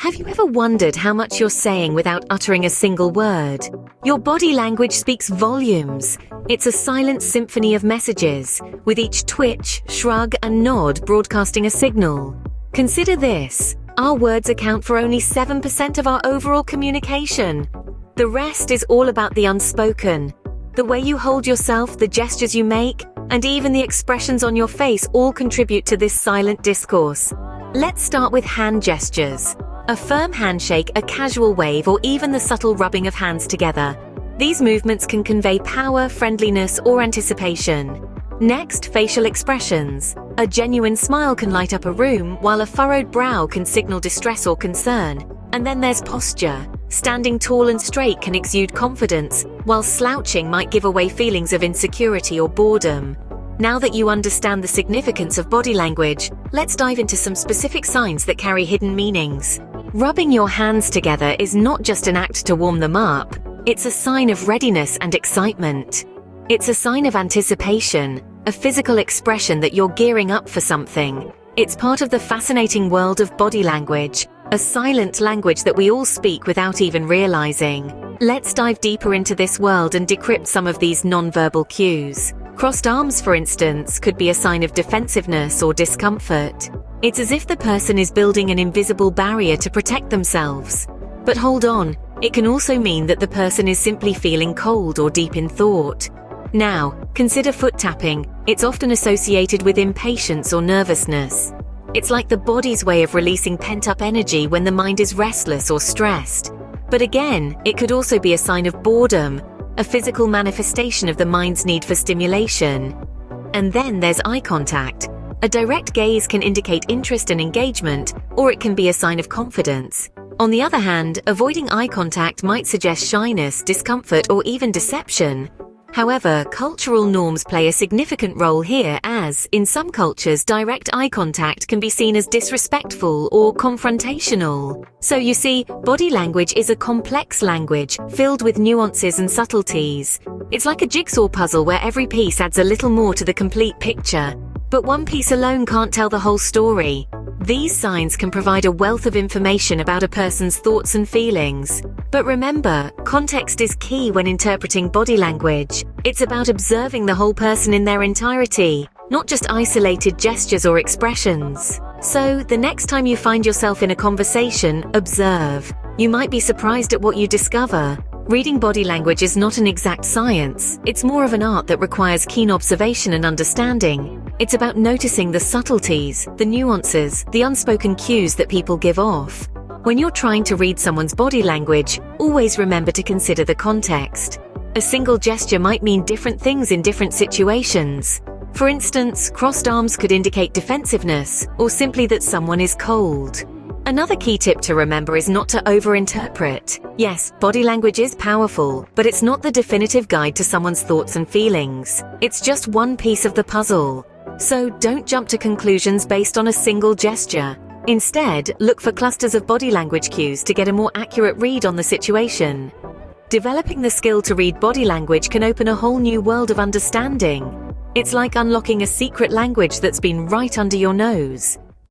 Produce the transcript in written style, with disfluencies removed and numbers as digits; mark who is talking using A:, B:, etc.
A: Have you ever wondered how much you're saying without uttering a single word? Your body language speaks volumes. It's a silent symphony of messages, with each twitch, shrug, and nod broadcasting a signal. Consider this: our words account for only 7% of our overall communication. The rest is all about the unspoken. The way you hold yourself, the gestures you make, and even the expressions on your face all contribute to this silent discourse. Let's start with hand gestures. A firm handshake, a casual wave, or even the subtle rubbing of hands together. These movements can convey power, friendliness, or anticipation. Next, facial expressions. A genuine smile can light up a room, while a furrowed brow can signal distress or concern. And then there's posture. Standing tall and straight can exude confidence, while slouching might give away feelings of insecurity or boredom. Now that you understand the significance of body language, let's dive into some specific signs that carry hidden meanings. Rubbing your hands together is not just an act to warm them up. It's a sign of readiness and excitement. It's a sign of anticipation, a physical expression that you're gearing up for something. It's part of the fascinating world of body language, a silent language that we all speak without even realizing. Let's dive deeper into this world and decrypt some of these nonverbal cues. Crossed arms, for instance, could be a sign of defensiveness or discomfort. It's as if the person is building an invisible barrier to protect themselves. But hold on, it can also mean that the person is simply feeling cold or deep in thought. Now, consider foot tapping. It's often associated with impatience or nervousness. It's like the body's way of releasing pent-up energy when the mind is restless or stressed. But again, it could also be a sign of boredom, a physical manifestation of the mind's need for stimulation. And then there's eye contact. A direct gaze can indicate interest and engagement, or it can be a sign of confidence. On the other hand, avoiding eye contact might suggest shyness, discomfort, or even deception. However, cultural norms play a significant role here as, in some cultures, direct eye contact can be seen as disrespectful or confrontational. So you see, body language is a complex language, filled with nuances and subtleties. It's like a jigsaw puzzle where every piece adds a little more to the complete picture. But one piece alone can't tell the whole story. These signs can provide a wealth of information about a person's thoughts and feelings. But remember, context is key when interpreting body language. It's about observing the whole person in their entirety, not just isolated gestures or expressions. So, the next time you find yourself in a conversation, observe. You might be surprised at what you discover. Reading body language is not an exact science. It's more of an art that requires keen observation and understanding. It's about noticing the subtleties, the nuances, the unspoken cues that people give off. When you're trying to read someone's body language, always remember to consider the context. A single gesture might mean different things in different situations. For instance, crossed arms could indicate defensiveness, or simply that someone is cold. Another key tip to remember is not to overinterpret. Yes, body language is powerful, but it's not the definitive guide to someone's thoughts and feelings. It's just one piece of the puzzle. So don't jump to conclusions based on a single gesture. Instead, look for clusters of body language cues to get a more accurate read on the situation. Developing the skill to read body language can open a whole new world of understanding. It's like unlocking a secret language that's been right under your nose.